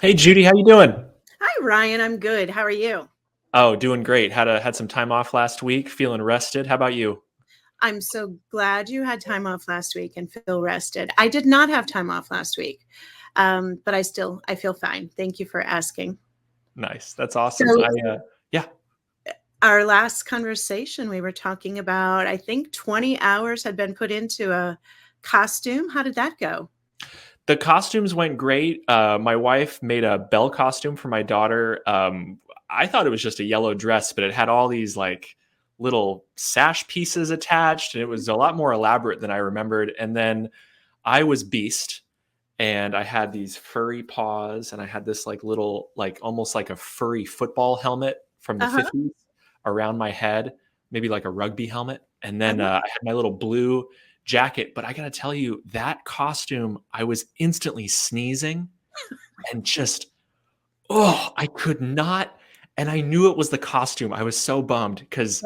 Hey Judy, how you doing? Hi, Ryan. I'm good. How are you? Oh, doing great. Had some time off last week, feeling rested. How about you? I'm so glad you had time off last week and feel rested. I did not have time off last week, but I feel fine. Thank you for asking. Nice. That's awesome. So, Yeah, our last conversation, we were talking about, I think 20 hours had been put into a costume. How did that go? the costumes went great. My wife made a bell costume for my daughter. I thought it was just a yellow dress, but it had all these like little sash pieces attached, and it was a lot more elaborate than I remembered. And then I was Beast, and I had these furry paws, and I had this like little, like almost like a furry football helmet from the Uh-huh. 50s around my head, maybe like a rugby helmet. And then Uh-huh. I had my little blue jacket. But I got to tell you, that costume, I was instantly sneezing and just, oh, I could not. And I knew it was the costume. I was so bummed because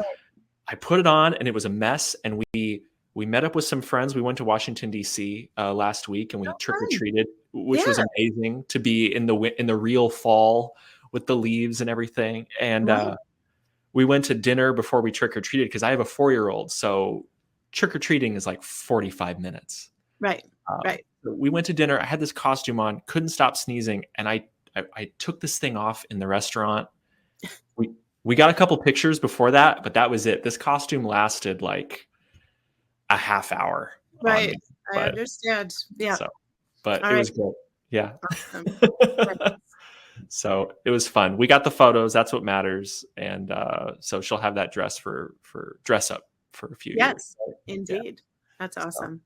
I put it on and it was a mess. And we met up with some friends. We went to Washington D.C. Last week and we Oh, trick or fun. treated, which was Yeah. amazing to be in the real fall with the leaves and everything. And Right. we went to dinner before we trick or treated because I have a 4-year-old, so trick or treating is like 45 minutes. Right. Right. So we went to dinner. I had this costume on, couldn't stop sneezing, and I took this thing off in the restaurant. We we got a couple pictures before that, but that was it. This costume lasted like a half hour on me, Right. I but understand. Yeah. so but All it right. was good. Yeah. Awesome. Right. So it was fun. We got the photos. That's what matters. And so she'll have that dress for dress up for a few years. Yes, Right? Yeah. indeed. That's So awesome.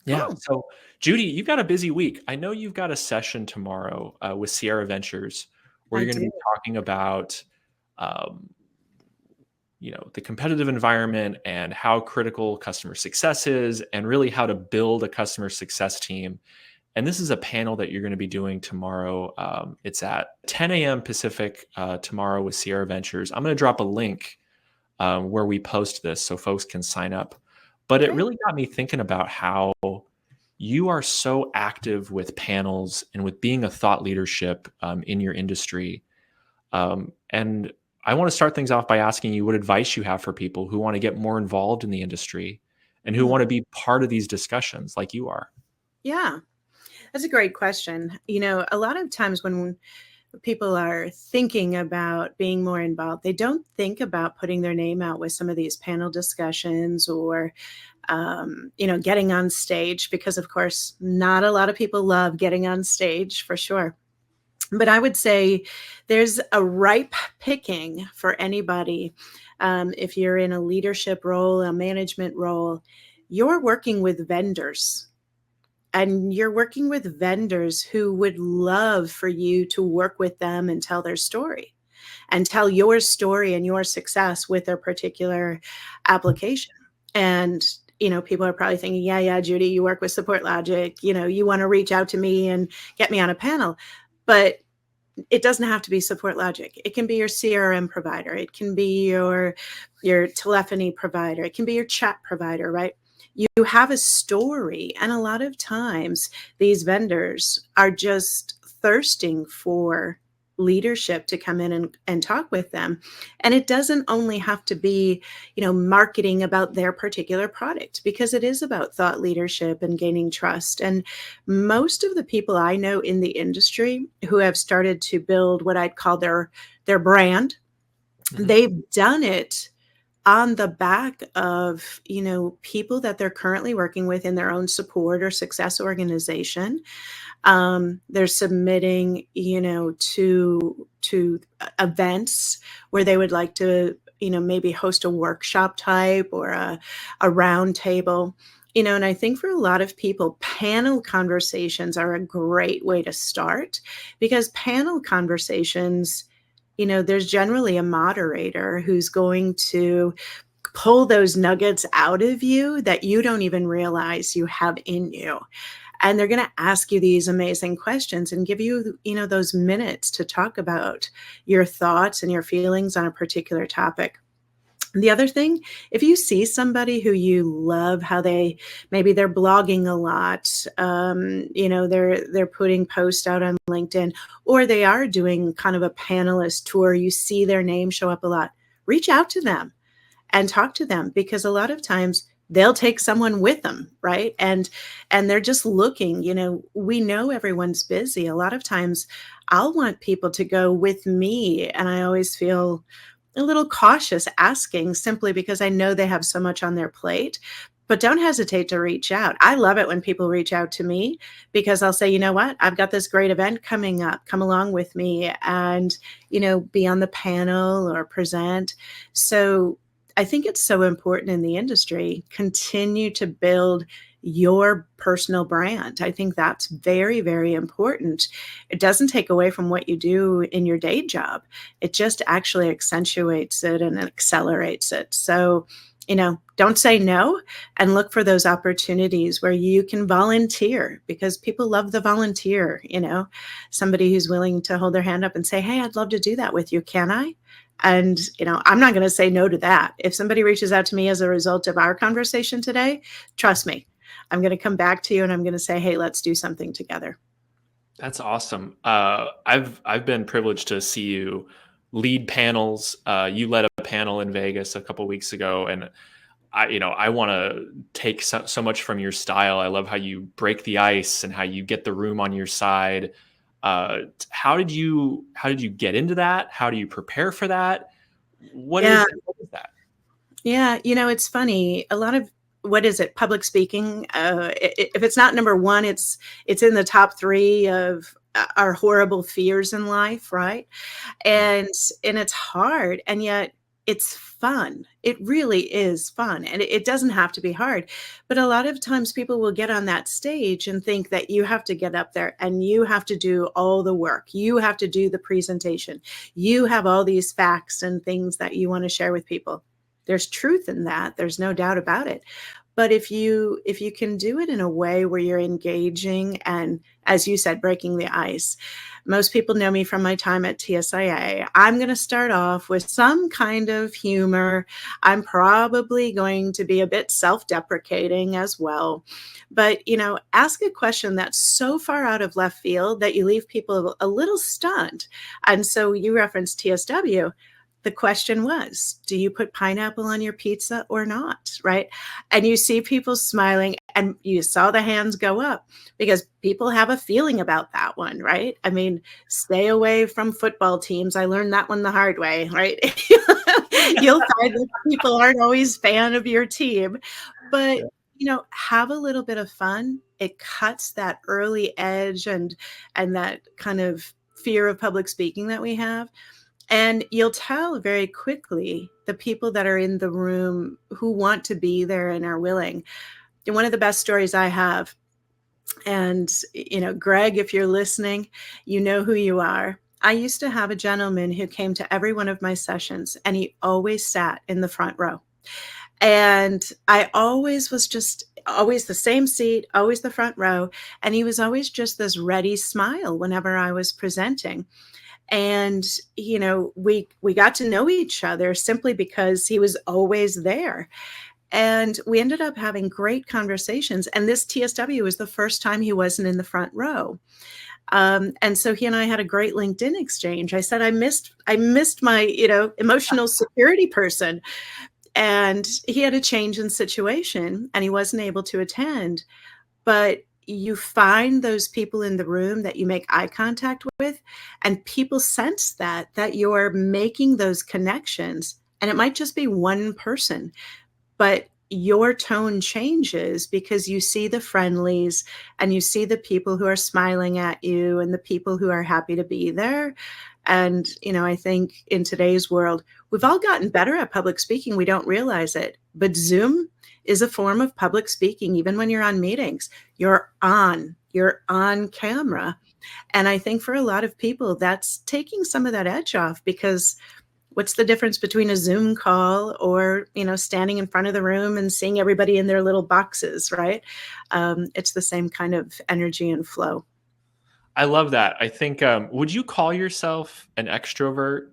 yeah. Cool. So Judy, you've got a busy week. I know you've got a session tomorrow with Sierra Ventures where I you're going to do. be talking about um, the competitive environment and how critical customer success is, and really how to build a customer success team. And this is a panel that you're going to be doing tomorrow. It's at 10 a.m. Pacific tomorrow with Sierra Ventures. I'm going to drop a link where we post this so folks can sign up. But it Great. really got me thinking about how you are so active with panels and with being a thought leadership in your industry. And I want to start things off by asking you what advice you have for people who want to get more involved in the industry and who want Mm, to be part of these discussions like you are. yeah, that's a great question. A lot of times when people are thinking about being more involved, they don't think about putting their name out with some of these panel discussions or, getting on stage because, of course, not a lot of people love getting on stage for sure. But I would say there's a ripe picking for anybody. If you're in a leadership role, a management role, you're working with vendors and you're working with vendors who would love for you to work with them and tell their story and tell your story and your success with their particular application. And people are probably thinking, yeah, Judy, you work with SupportLogic, you want to reach out to me and get me on a panel. But it doesn't have to be SupportLogic. It can be your CRM provider. It can be your telephony provider. It can be your chat provider, right? You have a story, and a lot of times these vendors are just thirsting for leadership to come in and talk with them. And it doesn't only have to be, marketing about their particular product, because it is about thought leadership and gaining trust. And most of the people I know in the industry who have started to build what I'd call their brand, Mhm. they've done it on the back of people that they're currently working with in their own support or success organization. They're submitting to events where they would like to maybe host a workshop type or a round table. And I think for a lot of people, panel conversations are a great way to start, because panel conversations, there's generally a moderator who's going to pull those nuggets out of you that you don't even realize you have in you. And they're going to ask you these amazing questions and give you, those minutes to talk about your thoughts and your feelings on a particular topic. The other thing, if you see somebody who you love, how they maybe they're blogging a lot, they're putting posts out on LinkedIn, or they are doing kind of a panelist tour, you see their name show up a lot, reach out to them and talk to them, because a lot of times they'll take someone with them, right? And they're just looking, we know everyone's busy. A lot of times I'll want people to go with me, and I always feel a little cautious asking, simply because I know they have so much on their plate. But don't hesitate to reach out. I love it when people reach out to me, because I'll say, you know what, I've got this great event coming up, come along with me and, be on the panel or present. So I think it's so important in the industry, continue to build your personal brand. I think that's very, very important. It doesn't take away from what you do in your day job. It just actually accentuates it and accelerates it. So, don't say no, and look for those opportunities where you can volunteer, because people love the volunteer, somebody who's willing to hold their hand up and say, hey, I'd love to do that with you. Can I? And, I'm not going to say no to that. If somebody reaches out to me as a result of our conversation today, trust me, I'm going to come back to you and I'm going to say, hey, let's do something together. That's awesome. I've been privileged to see you lead panels. You led a panel in Vegas a couple weeks ago, and I want to take so much from your style. I love how you break the ice and how you get the room on your side. How did you get into that? How do you prepare for that? What Yeah. is that? Yeah. It's funny. A lot of, what is it? Public speaking. If it's not number one, it's in the top three of our horrible fears in life. Right. And it's hard. And yet it's fun. It really is fun. And it doesn't have to be hard. But a lot of times people will get on that stage and think that you have to get up there and you have to do all the work. You have to do the presentation. You have all these facts and things that you want to share with people. There's truth in that. There's no doubt about it. But if you can do it in a way where you're engaging and, as you said, breaking the ice. Most people know me from my time at TSIA. I'm going to start off with some kind of humor. I'm probably going to be a bit self-deprecating as well. But, ask a question that's so far out of left field that you leave people a little stunned. And so you referenced TSW. The question was, do you put pineapple on your pizza or not? Right. And you see people smiling and you saw the hands go up, because people have a feeling about that one. Right. I mean, stay away from football teams. I learned that one the hard way. Right. You'll find that people aren't always fan of your team, but have a little bit of fun. It cuts that early edge and that kind of fear of public speaking that we have. And you'll tell very quickly the people that are in the room who want to be there and are willing. And one of the best stories I have, and, Greg, if you're listening, you know who you are. I used to have a gentleman who came to every one of my sessions, and he always sat in the front row. And I always was just always the same seat, always the front row. And he was always just this ready smile whenever I was presenting. And, we got to know each other simply because he was always there. And we ended up having great conversations. And this TSW was the first time he wasn't in the front row. And so he and I had a great LinkedIn exchange. I said, I missed my, emotional security person. And he had a change in situation and he wasn't able to attend. But you find those people in the room that you make eye contact with, and people sense that you're making those connections. And it might just be one person, but your tone changes because you see the friendlies and you see the people who are smiling at you and the people who are happy to be there. And, I think in today's world, we've all gotten better at public speaking. We don't realize it, but Zoom is a form of public speaking. Even when you're on meetings, you're on camera. And I think for a lot of people, that's taking some of that edge off, because what's the difference between a Zoom call or, standing in front of the room and seeing everybody in their little boxes, right? It's the same kind of energy and flow. I love that. I think, would you call yourself an extrovert?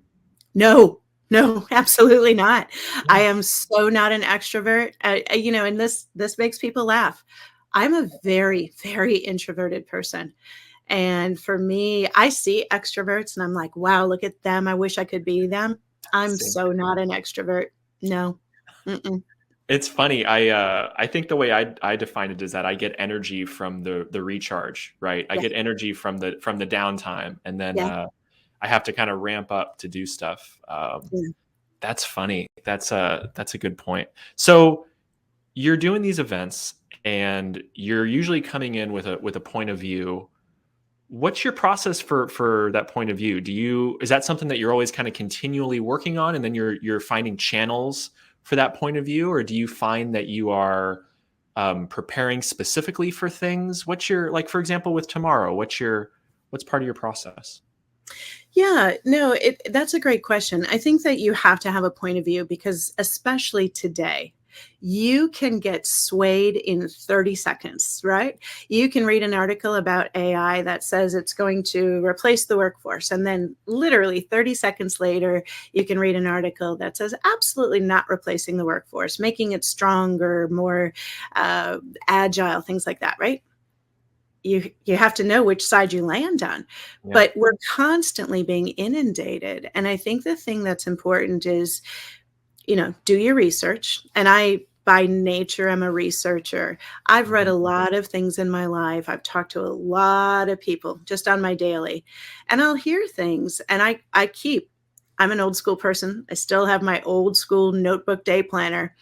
No, No, absolutely not. I Yeah. am so not an extrovert. And this makes people laugh. I'm a very, very introverted person. And for me, I see extroverts and I'm like, wow, look at them. I wish I could be them. I'm Same. so not an extrovert. No. Mm-mm. It's funny. I think the way I define it is that I get energy from the recharge, right? I Yeah. get energy from the downtime, and then Yeah. I have to kind of ramp up to do stuff. Yeah. That's funny. That's a good point. So you're doing these events, and you're usually coming in with a point of view. What's your process for that point of view? Is that something that you're always kind of continually working on, and then you're finding channels for that point of view, or do you find that you are preparing specifically for things? What's your, like, for example, with tomorrow? What's part of your process? Yeah, no, that's a great question. I think that you have to have a point of view because, especially today, you can get swayed in 30 seconds, right? You can read an article about AI that says it's going to replace the workforce. And then, literally 30 seconds later, you can read an article that says absolutely not replacing the workforce, making it stronger, more agile, things like that, right? You have to know which side you land on. Yeah. But we're constantly being inundated, and I think the thing that's important is, do your research. And I, by nature, am a researcher. I've read Mhm. a lot of things in my life. I've talked to a lot of people just on my daily, and I'll hear things, and I'm an old school person. I still have my old school notebook day planner,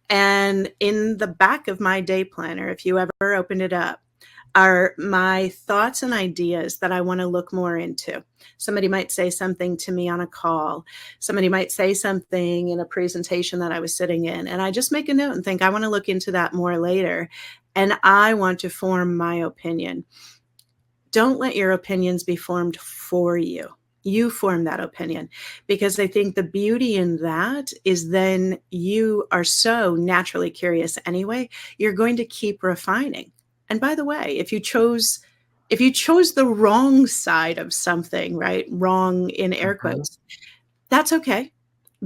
and in the back of my day planner, if you ever open it up, are my thoughts and ideas that I want to look more into. Somebody might say something to me on a call. Somebody might say something in a presentation that I was sitting in. And I just make a note and think, I want to look into that more later. And I want to form my opinion. Don't let your opinions be formed for you. You form that opinion, because I think the beauty in that is then you are so naturally curious anyway, you're going to keep refining. And by the way, if you chose the wrong side of something, right? Wrong in air Mhm. quotes, that's okay.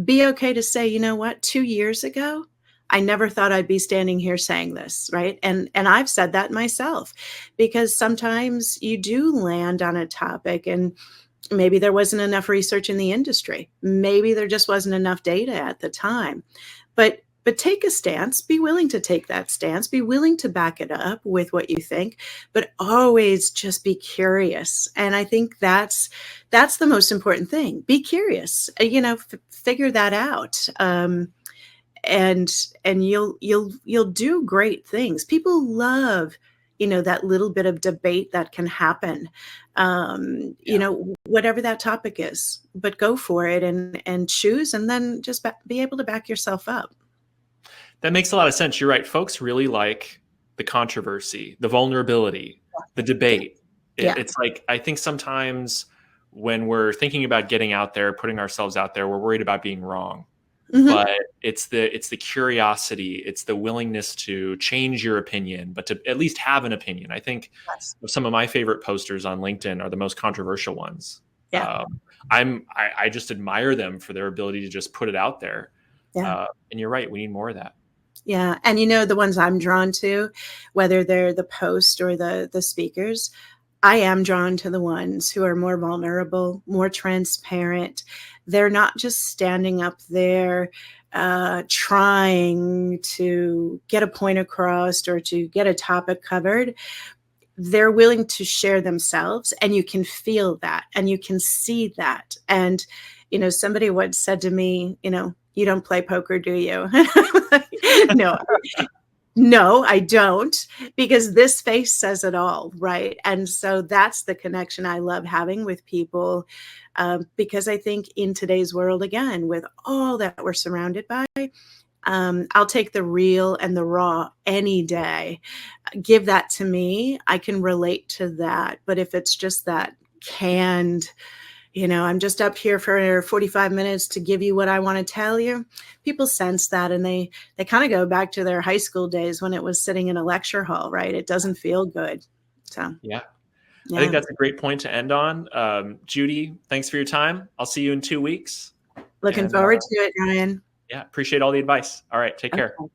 Be okay to say, you know what, 2 years ago, I never thought I'd be standing here saying this, right? And I've said that myself, because sometimes you do land on a topic and maybe there wasn't enough research in the industry. Maybe there just wasn't enough data at the time. But take a stance, be willing to take that stance, be willing to back it up with what you think, but always just be curious. And I think that's the most important thing. Be curious. Figure that out. And you'll do great things. People love, that little bit of debate that can happen, Yeah. whatever that topic is. But go for it and choose, and then just be able to back yourself up. That makes a lot of sense. You're right. Folks really like the controversy, the vulnerability, the Yeah, debate. yeah, It's like, I think sometimes when we're thinking about getting out there, putting ourselves out there, we're worried about being wrong. hmm, But it's the curiosity, it's the willingness to change your opinion, but to at least have an opinion. I think yes, some of my favorite posters on LinkedIn are the most controversial ones. yeah, I just admire them for their ability to just put it out there. yeah. And you're right, we need more of that. Yeah, and the ones I'm drawn to, whether they're the post or the speakers, I am drawn to the ones who are more vulnerable, more transparent. They're not just standing up there trying to get a point across or to get a topic covered. They're willing to share themselves, and you can feel that and you can see that. And somebody once said to me, you don't play poker, do you? No, no, I don't, because this face says it all, right? And so that's the connection I love having with people, because I think in today's world, again, with all that we're surrounded by, I'll take the real and the raw any day. Give that to me. I can relate to that. But if it's just that canned, I'm just up here for 45 minutes to give you what I want to tell you. People sense that, and they kind of go back to their high school days when it was sitting in a lecture hall, right? It doesn't feel good. So, Yeah. I think yeah. that's a great point to end on. Judi, thanks for your time. I'll see you in 2 weeks. Looking And forward to it, Ryan. yeah, appreciate all the advice. All right, take care. Okay.